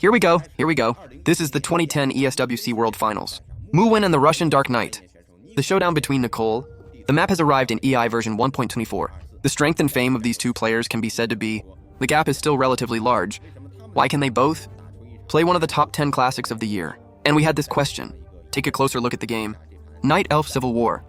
Here we go. This is the 2010 ESWC World Finals. Muwen and the Russian Dark Knight. The showdown between Nicole. The map has arrived in EI version 1.24. The strength and fame of these two players can be said to be, the gap is still relatively large. Why can they both play one of the top 10 classics of the year? And we had this question. Take a closer look at the game. Night Elf Civil War.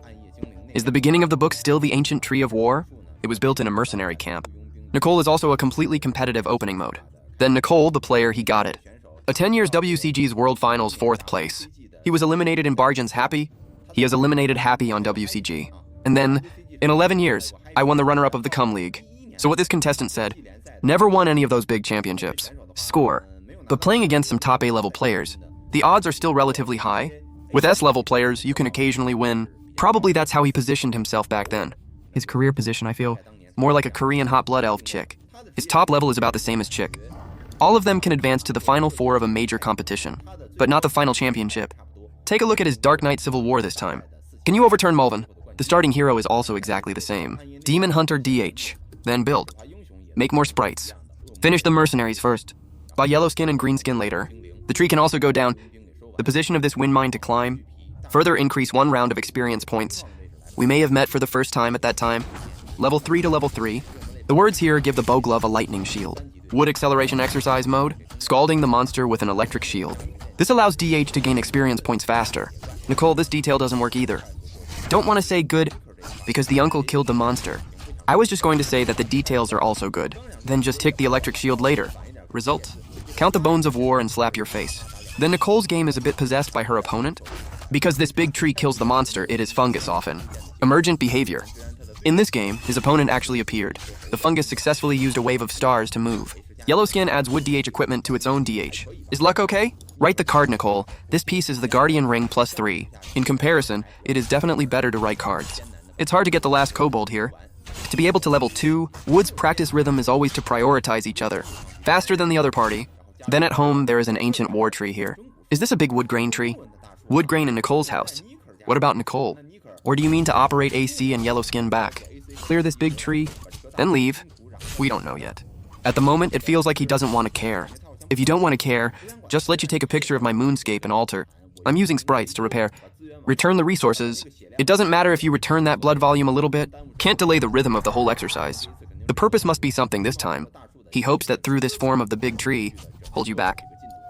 Is the beginning of the book still the ancient tree of war? It was built in a mercenary camp. Nicole is also a completely competitive opening mode. Then Nicole, the player, he got it. A 10 years WCG's World Finals 4th place. He was eliminated in Bargain's Happy. He has eliminated Happy on WCG. And then, in 11 years, I won the runner-up of the Cum League. So what this contestant said, never won any of those big championships. Score. But playing against some top A-level players, the odds are still relatively high. With S-level players, you can occasionally win. Probably that's how he positioned himself back then. His career position, I feel, more like a Korean hot blood elf chick. His top level is about the same as chick. All of them can advance to the final 4 of a major competition, but not the final championship. Take a look at his Dark Knight Civil War this time. Can you overturn Mulvin? The starting hero is also exactly the same. Demon Hunter DH. Then build. Make more sprites. Finish the mercenaries first. Buy yellow skin and green skin later. The tree can also go down. The position of this wind mine to climb. Further increase 1 round of experience points. We may have met for the first time at that time. Level 3 to level 3. The words here give the bow glove a lightning shield. Wood acceleration exercise mode. Scalding the monster with an electric shield. This allows DH to gain experience points faster. Nicole, this detail doesn't work either. Don't want to say good, because the uncle killed the monster. I was just going to say that the details are also good. Then just tick the electric shield later. Result. Count the bones of war and slap your face. Then Nicole's game is a bit possessed by her opponent. Because this big tree kills the monster, it is fungus often. Emergent behavior. In this game, his opponent actually appeared. The fungus successfully used a wave of stars to move. Yellow skin adds wood DH equipment to its own DH. Is luck okay? Write the card, Nicole. This piece is the Guardian Ring +3. In comparison, it is definitely better to write cards. It's hard to get the last kobold here. To be able to level 2, Wood's practice rhythm is always to prioritize each other. Faster than the other party. Then at home, there is an ancient war tree here. Is this a big wood grain tree? Wood grain in Nicole's house. What about Nicole? Or do you mean to operate AC and yellow skin back? Clear this big tree, then leave? We don't know yet. At the moment, it feels like he doesn't want to care. If you don't want to care, just let you take a picture of my moonscape and altar. I'm using sprites to repair. Return the resources. It doesn't matter if you return that blood volume a little bit. Can't delay the rhythm of the whole exercise. The purpose must be something this time. He hopes that through this form of the big tree, hold you back.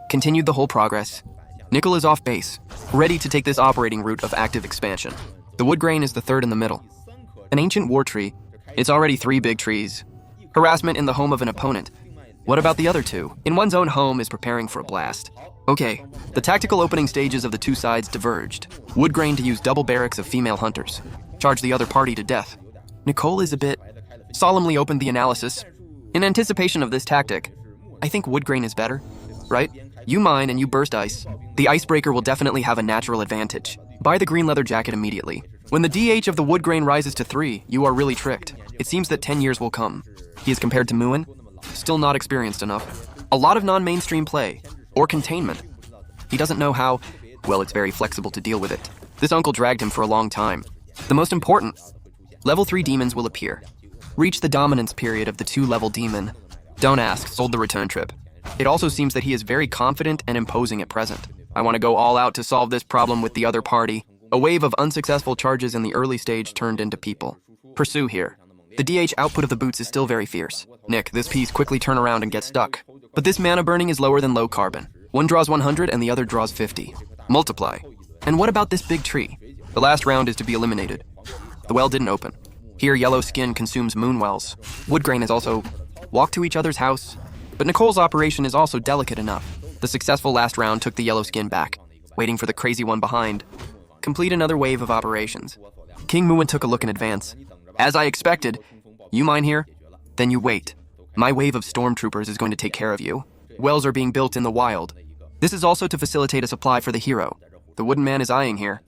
Continued the whole progress. Nickel is off base, ready to take this operating route of active expansion. The wood grain is the 3rd in the middle. An ancient war tree. It's already 3 big trees. Harassment in the home of an opponent. What about the other 2? In one's own home is preparing for a blast. Okay, the tactical opening stages of the 2 sides diverged. Wood grain to use double barracks of female hunters. Charge the other party to death. Nicole is a bit solemnly opened the analysis. In anticipation of this tactic, I think wood grain is better, right? You mine and you burst ice. The icebreaker will definitely have a natural advantage. Buy the green leather jacket immediately. When the DH of the wood grain rises to 3, you are really tricked. It seems that 10 years will come. He is compared to Muwen, still not experienced enough. A lot of non-mainstream play, or containment. He doesn't know how, well, it's very flexible to deal with it. This uncle dragged him for a long time. The most important, level 3 demons will appear. Reach the dominance period of the 2-level demon. Don't ask, sold the return trip. It also seems that he is very confident and imposing at present. I want to go all out to solve this problem with the other party. A wave of unsuccessful charges in the early stage turned into people. Pursue here. The DH output of the boots is still very fierce. Nick, this piece quickly turn around and get stuck. But this mana burning is lower than low carbon. One draws 100 and the other draws 50. Multiply. And what about this big tree? The last round is to be eliminated. The well didn't open. Here, yellow skin consumes moon wells. Wood grain is also walk to each other's house. But Nicole's operation is also delicate enough. The successful last round took the yellow skin back, waiting for the crazy one behind. Complete another wave of operations. King Muwen took a look in advance. As I expected, you mine here? Then you wait. My wave of stormtroopers is going to take care of you. Wells are being built in the wild. This is also to facilitate a supply for the hero. The wooden man is eyeing here.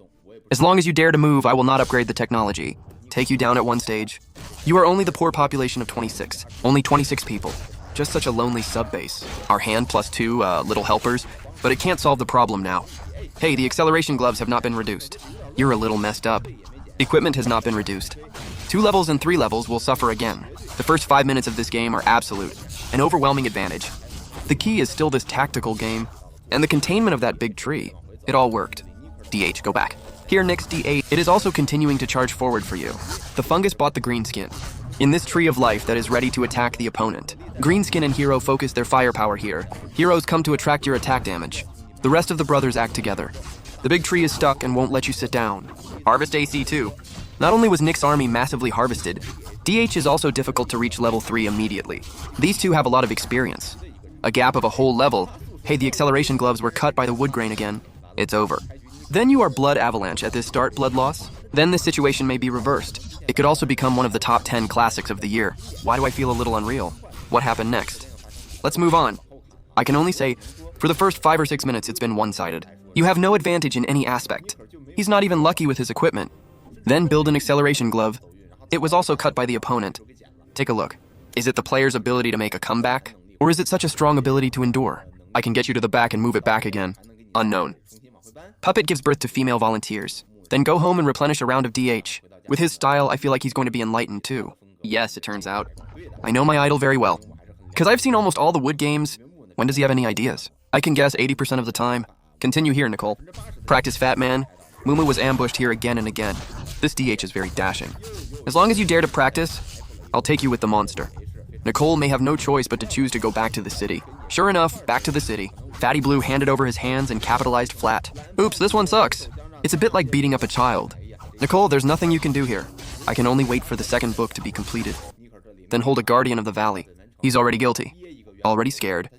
As long as you dare to move, I will not upgrade the technology. Take you down at 1 stage. You are only the poor population of 26. Only 26 people. Just such a lonely sub-base. Our hand +2 little helpers, but it can't solve the problem now. Hey, the acceleration gloves have not been reduced. You're a little messed up. Equipment has not been reduced. 2 levels and 3 levels will suffer again. The first 5 minutes of this game are absolute, an overwhelming advantage. The key is still this tactical game, and the containment of that big tree. It all worked. DH, go back. Here, Nick's D8. It is also continuing to charge forward for you. The fungus bought the green skin. In this tree of life that is ready to attack the opponent, green skin and hero focus their firepower here. Heroes come to attract your attack damage. The rest of the brothers act together. The big tree is stuck and won't let you sit down. Harvest AC too. Not only was Nick's army massively harvested, DH is also difficult to reach level 3 immediately. These two have a lot of experience. A gap of a whole level. Hey, the acceleration gloves were cut by the wood grain again. It's over. Then you are blood avalanche at this start blood loss. Then this situation may be reversed. It could also become one of the top 10 classics of the year. Why do I feel a little unreal? What happened next? Let's move on. I can only say, for the first 5 or 6 minutes, it's been one-sided. You have no advantage in any aspect. He's not even lucky with his equipment. Then build an acceleration glove. It was also cut by the opponent. Take a look. Is it the player's ability to make a comeback? Or is it such a strong ability to endure? I can get you to the back and move it back again. Unknown. Puppet gives birth to female volunteers. Then go home and replenish a round of DH. With his style, I feel like he's going to be enlightened too. Yes, it turns out. I know my idol very well. Because I've seen almost all the Wood games. When does he have any ideas? I can guess 80% of the time. Continue here, Nicole. Practice Fat Man. Mumu was ambushed here again and again. This DH is very dashing. As long as you dare to practice, I'll take you with the monster. Nicole may have no choice but to choose to go back to the city. Sure enough, back to the city. Fatty Blue handed over his hands and capitalized flat. Oops, this one sucks. It's a bit like beating up a child. Nicole, there's nothing you can do here. I can only wait for the second book to be completed. Then hold a Guardian of the Valley. He's already guilty. Already scared.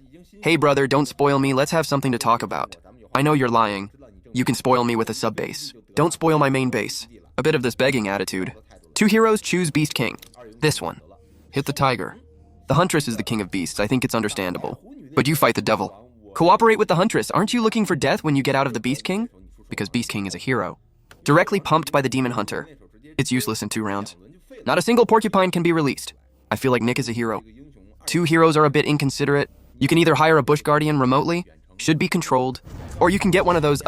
Hey brother, don't spoil me, let's have something to talk about. I know you're lying. You can spoil me with a sub-base. Don't spoil my main base. A bit of this begging attitude. 2 heroes choose Beast King. This one. Hit the tiger. The Huntress is the king of beasts, I think it's understandable. But you fight the devil. Cooperate with the Huntress, aren't you looking for death when you get out of the Beast King? Because Beast King is a hero. Directly pumped by the Demon Hunter. It's useless in 2 rounds. Not a single porcupine can be released. I feel like Nick is a hero. 2 heroes are a bit inconsiderate. You can either hire a Bush Guardian remotely, should be controlled, or you can get one of those,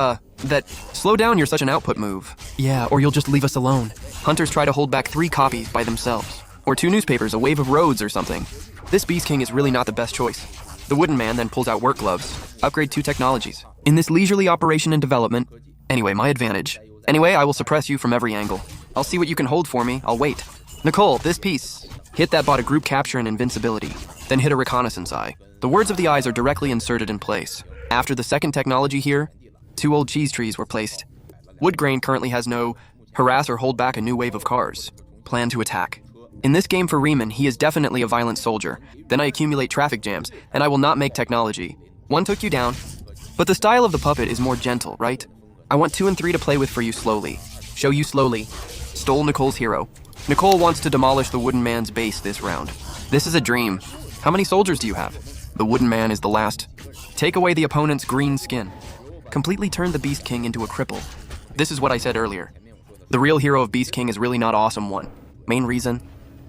that slow down, you're such an output move. Yeah, or you'll just leave us alone. Hunters try to hold back 3 copies by themselves. Or 2 newspapers, a wave of roads or something. This Beast King is really not the best choice. The Wooden Man then pulls out work gloves. Upgrade 2 technologies. In this leisurely operation and development, anyway, my advantage. Anyway, I will suppress you from every angle. I'll see what you can hold for me, I'll wait. Nicole, this piece. Hit that bought a group capture and invincibility. Then hit a reconnaissance eye. The words of the eyes are directly inserted in place. After the second technology here, 2 old cheese trees were placed. Woodgrain currently has no harass or hold back a new wave of cars. Plan to attack. In this game for Riemann, he is definitely a violent soldier. Then I accumulate traffic jams, and I will not make technology. 1 took you down. But the style of the puppet is more gentle, right? I want 2 and 3 to play with for you slowly. Show you slowly. Stole Nicole's hero. Nicole wants to demolish the Wooden Man's base this round. This is a dream. How many soldiers do you have? The Wooden Man is the last. Take away the opponent's green skin. Completely turn the Beast King into a cripple. This is what I said earlier. The real hero of Beast King is really not awesome one. Main reason?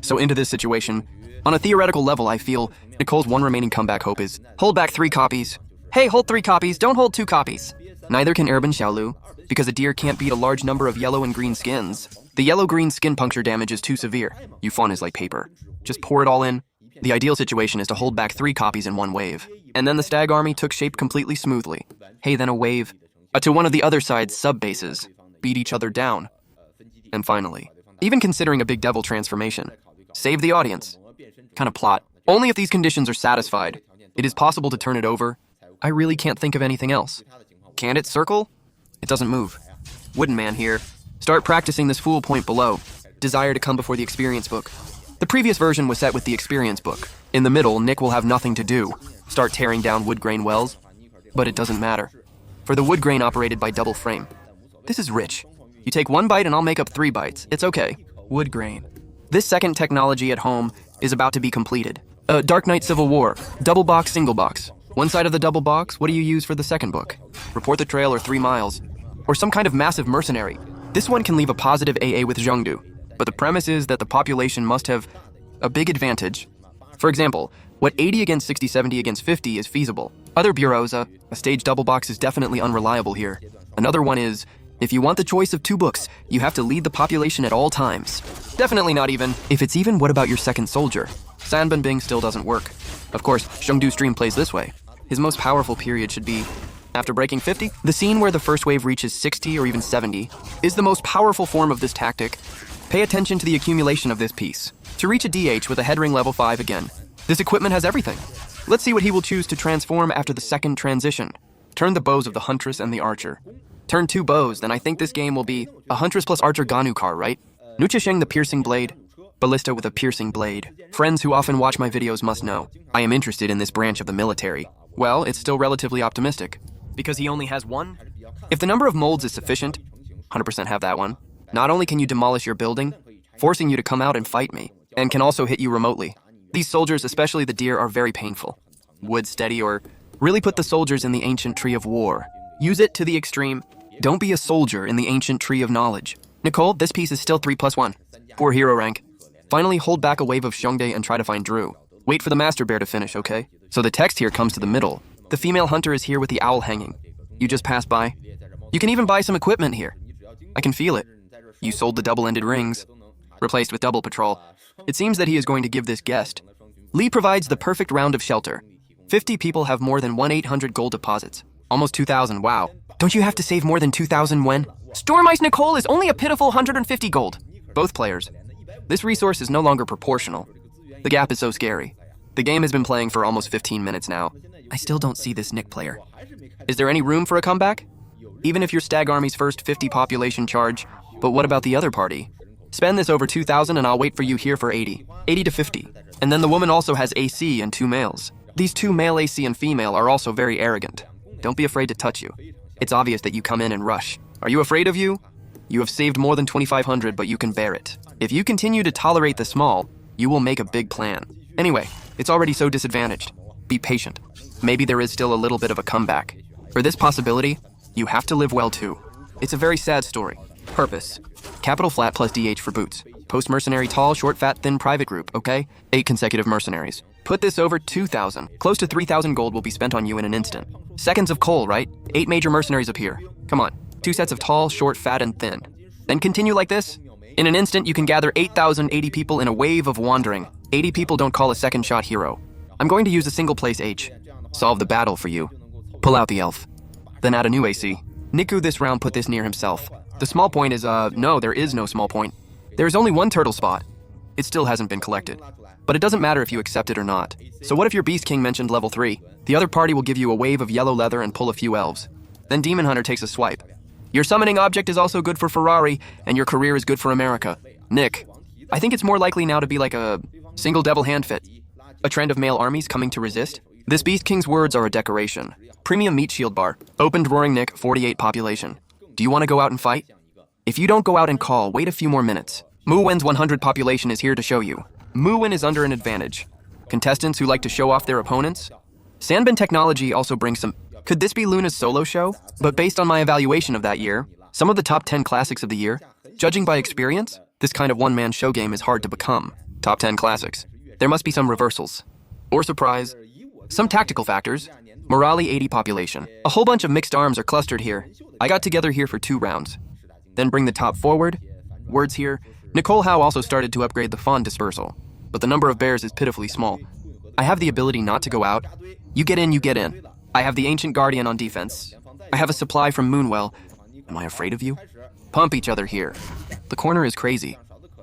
So into this situation, on a theoretical level, I feel Nicole's one remaining comeback hope is hold back 3 copies. Hey, hold 3 copies, don't hold 2 copies. Neither can Urban Xiaolu, because a deer can't beat a large number of yellow and green skins. The yellow-green skin puncture damage is too severe. Yufan is like paper. Just pour it all in. The ideal situation is to hold back 3 copies in 1 wave. And then the stag army took shape completely smoothly. Hey, then a wave to one of the other side's sub-bases. Beat each other down. And finally, even considering a big devil transformation, save the audience. Kind of plot. Only if these conditions are satisfied. It is possible to turn it over. I really can't think of anything else. Can it circle? It doesn't move. Wooden Man here. Start practicing this fool point below. Desire to come before the experience book. The previous version was set with the experience book. In the middle, Nick will have nothing to do. Start tearing down wood grain wells. But it doesn't matter. For the wood grain operated by double frame. This is rich. You take 1 bite and I'll make up 3 bites. It's okay. Wood grain. This second technology at home is about to be completed. Dark Knight Civil War. Double box, single box. One side of the double box, what do you use for the second book? Report the Trail or 3 miles. Or some kind of massive mercenary. This one can leave a positive AA with Zhengdu. But the premise is that the population must have a big advantage. For example, what 80 against 60, 70 against 50 is feasible. Other bureaus, a stage double box is definitely unreliable here. Another one is, if you want the choice of 2 books, you have to lead the population at all times. Definitely not even. If it's even, what about your second soldier? Sanbanbing still doesn't work. Of course, Zhengdu's stream plays this way. His most powerful period should be after breaking 50. The scene where the first wave reaches 60 or even 70 is the most powerful form of this tactic. Pay attention to the accumulation of this piece. To reach a DH with a head ring level 5 again, this equipment has everything. Let's see what he will choose to transform after the second transition. Turn the bows of the Huntress and the Archer. Turn 2 bows, then I think this game will be a Huntress plus Archer Ganu car, right? Nuchisheng the Piercing Blade, Ballista with a Piercing Blade. Friends who often watch my videos must know, I am interested in this branch of the military. Well, it's still relatively optimistic, because he only has one. If the number of molds is sufficient, 100% have that one. Not only can you demolish your building, forcing you to come out and fight me, and can also hit you remotely. These soldiers, especially the deer, are very painful. Wood steady or really put the soldiers in the ancient tree of war. Use it to the extreme. Don't be a soldier in the ancient tree of knowledge. Nicole, this piece is still 3+1. 4 hero rank. Finally, hold back a wave of Xiongdae and try to find Drew. Wait for the Master Bear to finish, okay? So the text here comes to the middle. The female hunter is here with the owl hanging. You just pass by. You can even buy some equipment here. I can feel it. You sold the double-ended rings, replaced with double patrol. It seems that he is going to give this guest. Lee provides the perfect round of shelter. 50 people have more than 1,800 gold deposits. Almost 2,000, wow. Don't you have to save more than 2,000 when? Storm Ice Nicole is only a pitiful 150 gold. Both players. This resource is no longer proportional. The gap is so scary. The game has been playing for almost 15 minutes now. I still don't see this Nick player. Is there any room for a comeback? Even if you're Stag Army's first 50 population charge, but what about the other party? Spend this over 2,000 and I'll wait for you here for 80. 80 to 50. And then the woman also has AC and 2 males. These 2 male AC and female are also very arrogant. Don't be afraid to touch you. It's obvious that you come in and rush. Are you afraid of you? You have saved more than 2,500, but you can bear it. If you continue to tolerate the small, you will make a big plan. Anyway, it's already so disadvantaged. Be patient. Maybe there is still a little bit of a comeback. For this possibility, you have to live well too. It's a very sad story. Purpose. Capital flat plus DH for boots. Post-mercenary tall, short, fat, thin private group, okay? 8 consecutive mercenaries. Put this over 2,000. Close to 3,000 gold will be spent on you in an instant. Seconds of coal, right? 8 major mercenaries appear. Come on. 2 sets of tall, short, fat, and thin. Then continue like this. In an instant, you can gather 8,080 people in a wave of wandering. 80 people don't call a second shot hero. I'm going to use a single place H. Solve the battle for you. Pull out the elf. Then add a new AC. Niku this round put this near himself. The small point is, no, there is no small point. There is only 1 turtle spot. It still hasn't been collected. But it doesn't matter if you accept it or not. So what if your Beast King mentioned level 3? The other party will give you a wave of yellow leather and pull a few elves. Then Demon Hunter takes a swipe. Your summoning object is also good for Ferrari, and your career is good for America. Nick, I think it's more likely now to be like a single devil hand fit. A trend of male armies coming to resist? This Beast King's words are a decoration. Premium meat shield bar. Opened Roaring Nick, 48 population. Do you want to go out and fight? If you don't go out and call, wait a few more minutes. Muwen's 100 population is here to show you. Muwen is under an advantage. Contestants who like to show off their opponents? Sanbin Technology also brings some... Could this be Luna's solo show? But based on my evaluation of that year, some of the top 10 classics of the year, judging by experience, this kind of one-man show game is hard to become. Top 10 classics. There must be some reversals. Or surprise. Some tactical factors. Morale 80 population. A whole bunch of mixed arms are clustered here. I got together here for 2 rounds. Then bring the top forward. Words here. Nicole Howe also started to upgrade the fawn dispersal, but the number of bears is pitifully small. I have the ability not to go out. You get in, you get in. I have the Ancient Guardian on defense. I have a supply from Moonwell. Am I afraid of you? Pump each other here. The corner is crazy.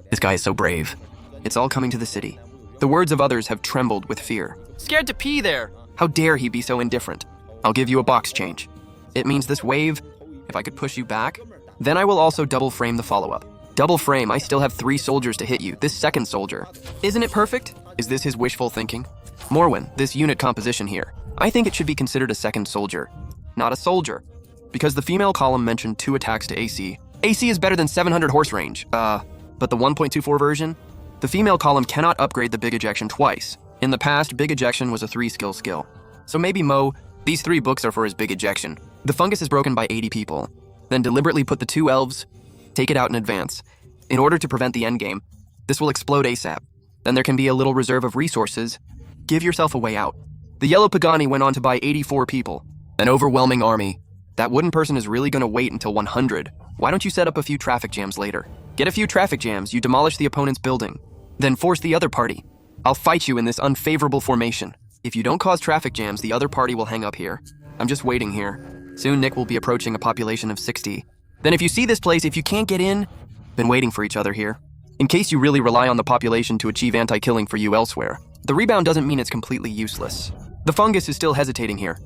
This guy is so brave. It's all coming to the city. The words of others have trembled with fear. Scared to pee there. How dare he be so indifferent? I'll give you a box change. It means this wave, if I could push you back, then I will also double frame the follow-up. Double frame, I still have 3 soldiers to hit you, this second soldier. Isn't it perfect? Is this his wishful thinking? Morwen, this unit composition here. I think it should be considered a second soldier, not a soldier. Because the female column mentioned 2 attacks to AC. AC is better than 700 horse range, but the 1.24 version? The female column cannot upgrade the big ejection twice. In the past, big ejection was a 3-skill skill. So maybe Mo, these 3 books are for his big ejection. The fungus is broken by 80 people. Then deliberately put the 2 elves, take it out in advance. In order to prevent the endgame, this will explode ASAP. Then there can be a little reserve of resources. Give yourself a way out. The yellow Pagani went on to buy 84 people. An overwhelming army. That wooden person is really gonna wait until 100. Why don't you set up a few traffic jams later? Get a few traffic jams, you demolish the opponent's building. Then force the other party. I'll fight you in this unfavorable formation. If you don't cause traffic jams, the other party will hang up here. I'm just waiting here. Soon Nick will be approaching a population of 60. Then if you see this place, if you can't get in, been waiting for each other here. In case you really rely on the population to achieve anti-killing for you elsewhere. The rebound doesn't mean it's completely useless. The fungus is still hesitating here.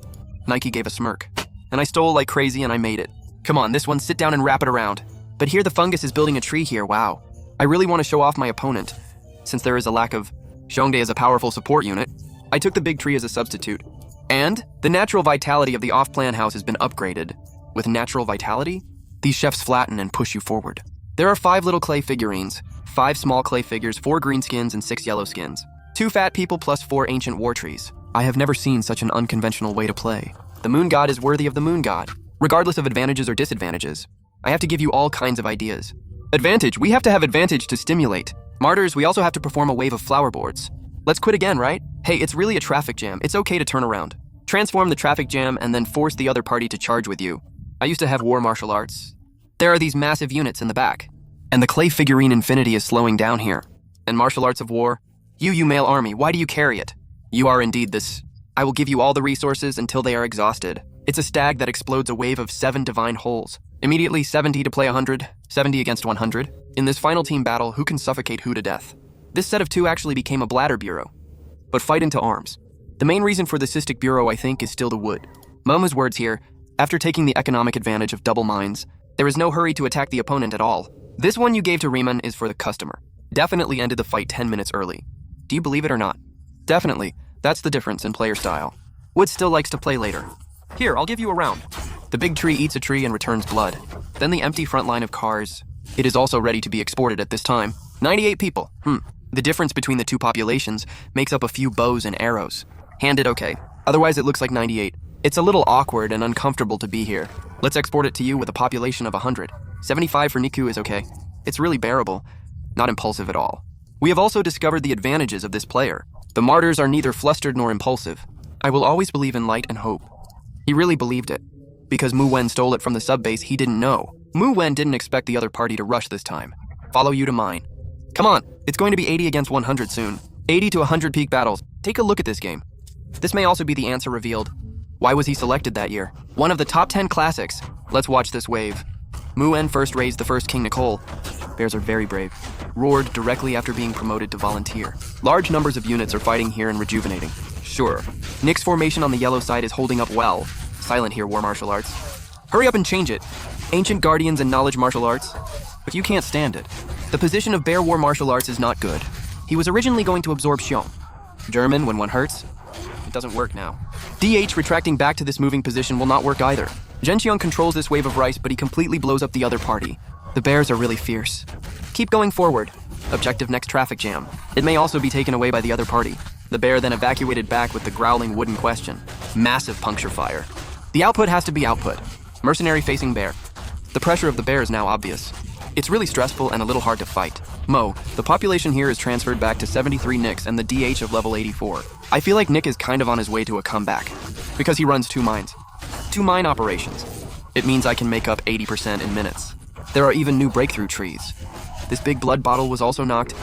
Nike gave a smirk. And I stole like crazy and I made it. Come on, this one, sit down and wrap it around. But here the fungus is building a tree here, wow. I really want to show off my opponent. Since there is a lack of Xiongdae as a powerful support unit, I took the big tree as a substitute. And the natural vitality of the off-plan house has been upgraded. With natural vitality, these chefs flatten and push you forward. There are 5 little clay figurines, 5 small clay figures, 4 green skins and 6 yellow skins. 2 fat people plus 4 ancient war trees. I have never seen such an unconventional way to play. The moon god is worthy of the moon god, regardless of advantages or disadvantages. I have to give you all kinds of ideas. Advantage, we have to have advantage to stimulate. Martyrs, we also have to perform a wave of flower boards. Let's quit again, right? Hey, it's really a traffic jam. It's okay to turn around. Transform the traffic jam and then force the other party to charge with you. I used to have war martial arts. There are these massive units in the back. And the clay figurine infinity is slowing down here. And martial arts of war? You male army, why do you carry it? You are indeed this. I will give you all the resources until they are exhausted. It's a stag that explodes a wave of 7 divine holes. Immediately 70 to play 100, 70 against 100. In this final team battle, who can suffocate who to death? This set of 2 actually became a bladder bureau. But fight into arms. The main reason for the cystic bureau, I think, is still the wood. Momo's words here, after taking the economic advantage of double mines, there is no hurry to attack the opponent at all. This one you gave to Riemann is for the customer. Definitely ended the fight 10 minutes early. Do you believe it or not? Definitely. That's the difference in player style. Wood still likes to play later. Here, I'll give you a round. The big tree eats a tree and returns blood. Then the empty front line of cars. It is also ready to be exported at this time. 98 people. The difference between the 2 populations makes up a few bows and arrows. Handed okay. Otherwise it looks like 98. It's a little awkward and uncomfortable to be here. Let's export it to you with a population of 100. 75 for Niku is okay. It's really bearable. Not impulsive at all. We have also discovered the advantages of this player. The martyrs are neither flustered nor impulsive. I will always believe in light and hope. He really believed it. Because Mu Wen stole it from the sub-base, he didn't know. Mu Wen didn't expect the other party to rush this time. Follow you to mine. Come on, it's going to be 80 against 100 soon. 80 to 100 peak battles. Take a look at this game. This may also be the answer revealed. Why was he selected that year? One of the top 10 classics. Let's watch this wave. Mu Wen first raised the first King Nicole. Bears are very brave. Roared directly after being promoted to volunteer. Large numbers of units are fighting here and rejuvenating. Sure. Nick's formation on the yellow side is holding up well. Silent here, war martial arts. Hurry up and change it. Ancient guardians and knowledge martial arts. But you can't stand it. The position of bear war martial arts is not good. He was originally going to absorb Xiong. German, when one hurts. It doesn't work now. DH retracting back to this moving position will not work either. Zhenxiong controls this wave of rice, but he completely blows up the other party. The bears are really fierce. Keep going forward. Objective next traffic jam. It may also be taken away by the other party. The bear then evacuated back with the growling wooden question. Massive puncture fire. The output has to be output. Mercenary facing bear. The pressure of the bear is now obvious. It's really stressful and a little hard to fight. Mo, the population here is transferred back to 73 Nicks and the DH of level 84. I feel like Nick is kind of on his way to a comeback. Because he runs 2 mines. 2 mine operations. It means I can make up 80% in minutes. There are even new breakthrough trees. This big blood bottle was also knocked.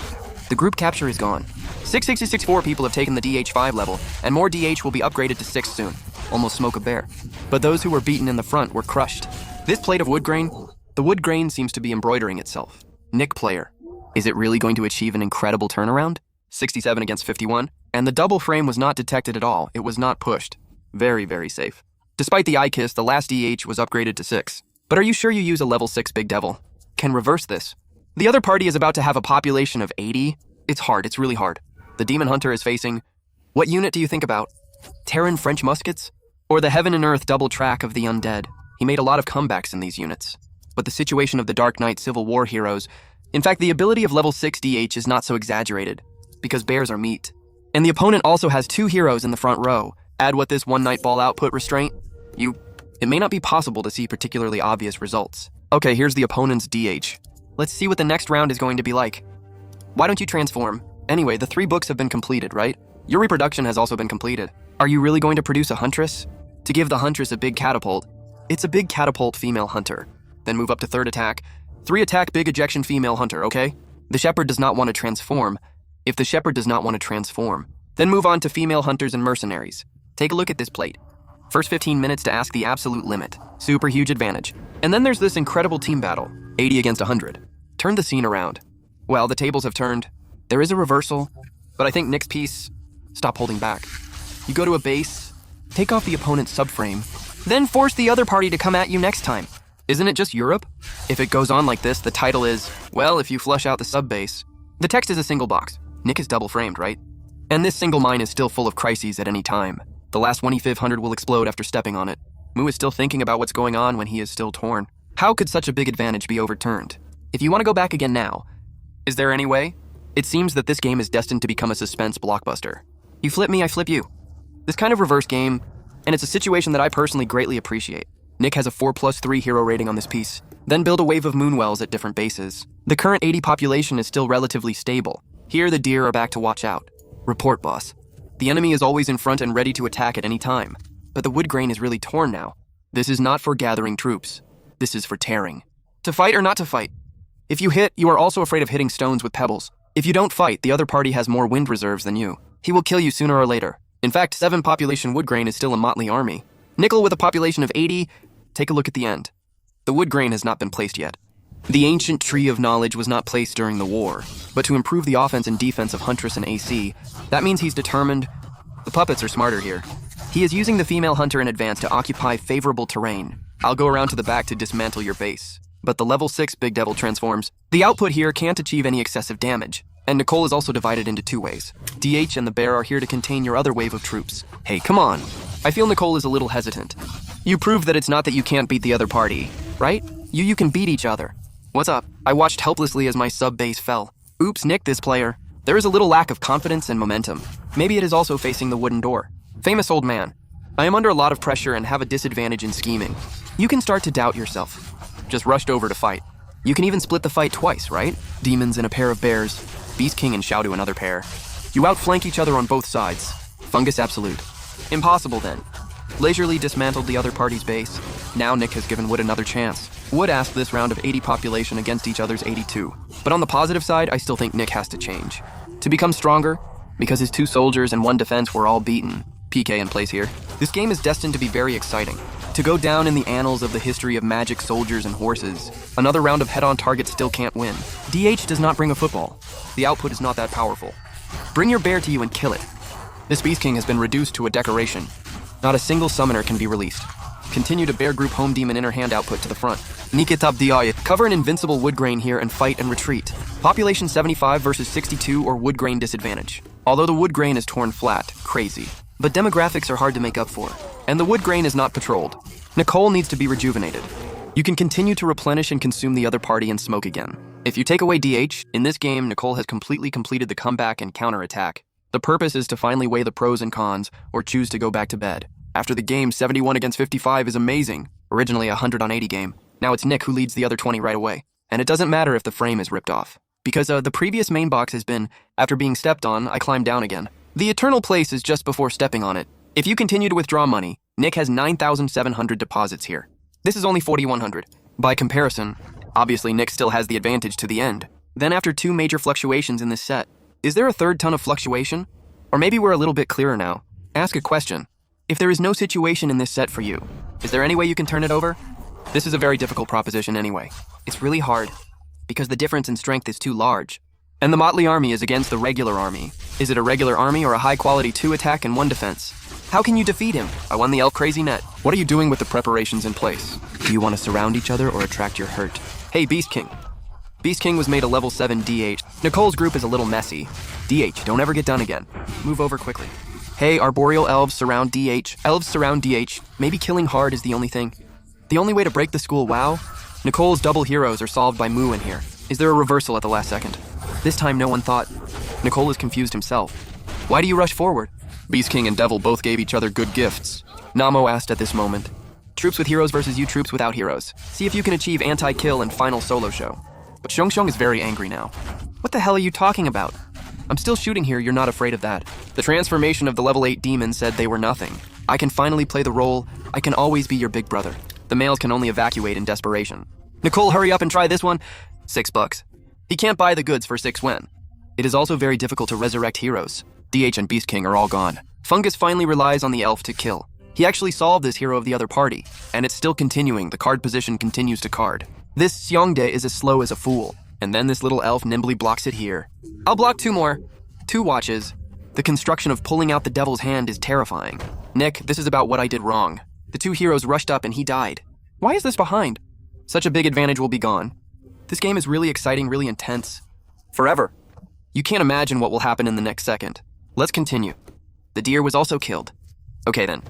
The group capture is gone. 666 people have taken the DH5 level, and more DH will be upgraded to 6 soon. Almost smoke a bear. But those who were beaten in the front were crushed. This plate of wood grain, the wood grain seems to be embroidering itself. Nick player. Is it really going to achieve an incredible turnaround? 67 against 51. And the double frame was not detected at all. It was not pushed. Very, very safe. Despite the eye kiss, the last DH was upgraded to 6. But are you sure you use a level 6 Big Devil? Can reverse this. The other party is about to have a population of 80. It's hard, it's really hard. The Demon Hunter is facing... What unit do you think about? Terran French muskets? Or the Heaven and Earth double track of the undead? He made a lot of comebacks in these units. But the situation of the Dark Knight Civil War heroes... In fact, the ability of level 6 DH is not so exaggerated, because bears are meat. And the opponent also has 2 heroes in the front row. Add what this one night ball output restraint, it may not be possible to see particularly obvious results. Okay, here's the opponent's DH. Let's see what the next round is going to be like. Why don't you transform? Anyway, the 3 books have been completed, right? Your reproduction has also been completed. Are you really going to produce a huntress? To give the huntress a big catapult. It's a big catapult female hunter. Then move up to 3rd attack. 3 attack big ejection female hunter, okay? The shepherd does not want to transform. If the shepherd does not want to transform, Then move on to female hunters and mercenaries. Take a look at this plate. First 15 minutes to ask the absolute limit. Super huge advantage. And then there's this incredible team battle, 80 against 100. Turn the scene around. Well, the tables have turned. There is a reversal, but I think Nick's piece, stop holding back. You go to a base, take off the opponent's subframe, then force the other party to come at you next time. Isn't it just Europe? If it goes on like this, the title is, well, if you flush out the sub-base. The text is a single box. Nick is double-framed, right? And this single mine is still full of crises at any time. The last 1E500 will explode after stepping on it. Mu is still thinking about what's going on when he is still torn. How could such a big advantage be overturned? If you want to go back again now, is there any way? It seems that this game is destined to become a suspense blockbuster. You flip me, I flip you. This kind of reverse game, and it's a situation that I personally greatly appreciate. Nick has a 4+3 hero rating on this piece. Then build a wave of moonwells at different bases. The current 80 population is still relatively stable. Here the deer are back to watch out. Report, boss. The enemy is always in front and ready to attack at any time. But the wood grain is really torn now. This is not for gathering troops. This is for tearing. To fight or not to fight? If you hit, you are also afraid of hitting stones with pebbles. If you don't fight, the other party has more wind reserves than you. He will kill you sooner or later. In fact, 7 population wood grain is still a motley army. Nickel with a population of 80, take a look at the end. The wood grain has not been placed yet. The ancient tree of knowledge was not placed during the war, but to improve the offense and defense of Huntress and AC, that means he's determined. The puppets are smarter here. He is using the female hunter in advance to occupy favorable terrain. I'll go around to the back to dismantle your base. But the level 6 Big Devil transforms. The output here can't achieve any excessive damage. And Nicole is also divided into 2 ways. DH and the bear are here to contain your other wave of troops. Hey, come on. I feel Nicole is a little hesitant. You proved that it's not that you can't beat the other party, right? You can beat each other. What's up? I watched helplessly as my sub-base fell. Oops, Nick, this player. There is a little lack of confidence and momentum. Maybe it is also facing the wooden door. Famous old man. I am under a lot of pressure and have a disadvantage in scheming. You can start to doubt yourself. Just rushed over to fight. You can even split the fight twice, right? Demons and a pair of bears. Beast King and Shao to another pair. You outflank each other on both sides. Fungus absolute. Impossible then. Leisurely dismantled the other party's base. Now Nick has given Wood another chance. Wood asked this round of 80 population against each other's 82. But on the positive side, I still think Nick has to change. To become stronger, because his 2 soldiers and 1 defense were all beaten. PK in place here. This game is destined to be very exciting. To go down in the annals of the history of magic soldiers and horses. Another round of head-on target still can't win. DH does not bring a football. The output is not that powerful. Bring your bear to you and kill it. This Beast King has been reduced to a decoration. Not a single summoner can be released. Continue to bear group home demon inner hand output to the front. Nikitab Diayat. Cover an invincible wood grain here and fight and retreat. Population 75 versus 62 or wood grain disadvantage. Although the wood grain is torn flat, crazy. But demographics are hard to make up for. And the wood grain is not patrolled. Nicole needs to be rejuvenated. You can continue to replenish and consume the other party and smoke again. If you take away DH, in this game, Nicole has completely completed the comeback and counterattack. The purpose is to finally weigh the pros and cons, or choose to go back to bed. After the game, 71 against 55 is amazing. Originally a 100 on 80 game. Now it's Nick who leads the other 20 right away. And it doesn't matter if the frame is ripped off. Because the previous main box has been, after being stepped on, I climbed down again. The eternal place is just before stepping on it. If you continue to withdraw money, Nick has 9,700 deposits here. This is only 4,100. By comparison, obviously Nick still has the advantage to the end. Then after 2 major fluctuations in this set, is there a third ton of fluctuation? Or maybe we're a little bit clearer now. Ask a question. If there is no situation in this set for you, is there any way you can turn it over? This is a very difficult proposition anyway. It's really hard, because the difference in strength is too large. And the motley army is against the regular army. Is it a regular army or a high-quality 2 attack and 1 defense? How can you defeat him? I won the elf crazy net. What are you doing with the preparations in place? Do you want to surround each other or attract your hurt? Hey, Beast King. Beast King was made a level 7 DH. Nicole's group is a little messy. DH, don't ever get done again. Move over quickly. Hey, arboreal elves surround DH. Elves surround DH. Maybe killing hard is the only thing. The only way to break the school WoW? Nicole's double heroes are solved by Mu in here. Is there a reversal at the last second? This time no one thought. Nicole is confused himself. Why do you rush forward? Beast King and Devil both gave each other good gifts. Namo asked at this moment. Troops with heroes versus you troops without heroes. See if you can achieve anti-kill and final solo show. But Xiong is very angry now. What the hell are you talking about? I'm still shooting here, you're not afraid of that. The transformation of the level 8 demon said they were nothing. I can finally play the role. I can always be your big brother. The males can only evacuate in desperation. Nicole, hurry up and try this one. $6. He can't buy the goods for 6 when. It is also very difficult to resurrect heroes. DH and Beast King are all gone. Fungus finally relies on the elf to kill. He actually solved this hero of the other party, and it's still continuing. The card position continues to card. This Seongdae is as slow as a fool, and then this little elf nimbly blocks it here. I'll block 2 more. 2 watches. The construction of pulling out the devil's hand is terrifying. Nick, this is about what I did wrong. The 2 heroes rushed up and he died. Why is this behind? Such a big advantage will be gone. This game is really exciting, really intense. Forever. You can't imagine what will happen in the next second. Let's continue. The deer was also killed. Okay then.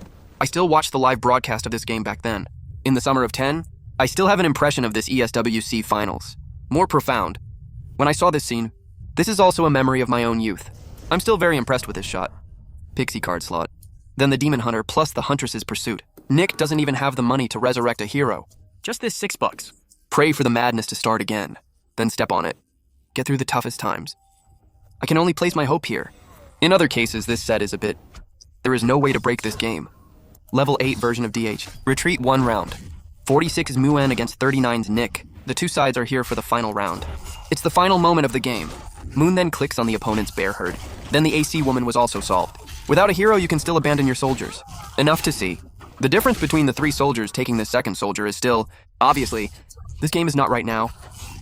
I still watched the live broadcast of this game back then. In the summer of 10, I still have an impression of this ESWC finals. More profound. When I saw this scene, this is also a memory of my own youth. I'm still very impressed with this shot. Pixie card slot. Then the Demon Hunter plus the Huntress's pursuit. Nick doesn't even have the money to resurrect a hero. Just this $6. Pray for the madness to start again. Then step on it. Get through the toughest times. I can only place my hope here. In other cases, this set is a bit... There is no way to break this game. Level 8 version of DH. Retreat 1 round. 46 is Muen against 39's Nick. The 2 sides are here for the final round. It's the final moment of the game. Moon then clicks on the opponent's bear herd. Then the AC woman was also solved. Without a hero, you can still abandon your soldiers. Enough to see. The difference between the 3 soldiers taking the second soldier is still, obviously, this game is not right now.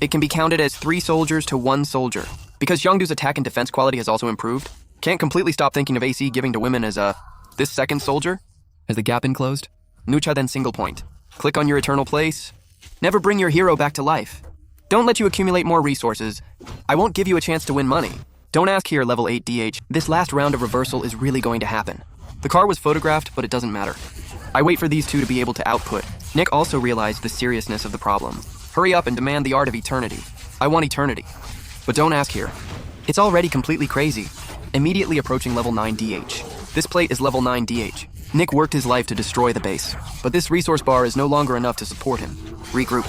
It can be counted as 3 soldiers to 1 soldier. Because Yeongdu's attack and defense quality has also improved, can't completely stop thinking of AC giving to women as this second soldier. Has the gap been closed? Nucha then single point. Click on your eternal place. Never bring your hero back to life. Don't let you accumulate more resources. I won't give you a chance to win money. Don't ask here, level 8 DH. This last round of reversal is really going to happen. The car was photographed, but it doesn't matter. I wait for these 2 to be able to output. Nick also realized the seriousness of the problem. Hurry up and demand the art of eternity. I want eternity. But don't ask here. It's already completely crazy. Immediately approaching level 9 DH. This plate is level 9 DH. Nick worked his life to destroy the base, but this resource bar is no longer enough to support him. Regroup.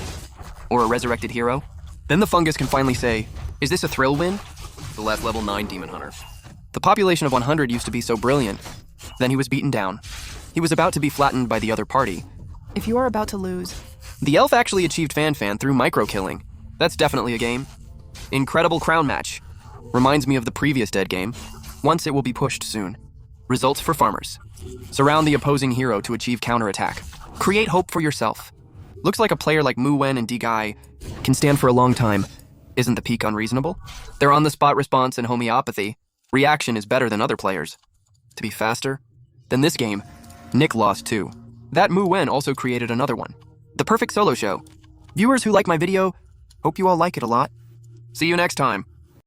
Or a resurrected hero? Then the fungus can finally say, is this a thrill win? The last level 9 Demon Hunter. The population of 100 used to be so brilliant. Then he was beaten down. He was about to be flattened by the other party. If you are about to lose. The elf actually achieved Fan through micro-killing. That's definitely a game. Incredible crown match. Reminds me of the previous dead game. Once it will be pushed soon. Results for farmers. Surround the opposing hero to achieve counterattack. Create hope for yourself. Looks like a player like Mu Wen and D-Guy can stand for a long time. Isn't the peak unreasonable? Their on-the-spot response and homeopathy. Reaction is better than other players. To be faster? Then this game, Nick lost too. That Mu Wen also created another one. The perfect solo show. Viewers who like my video, hope you all like it a lot. See you next time.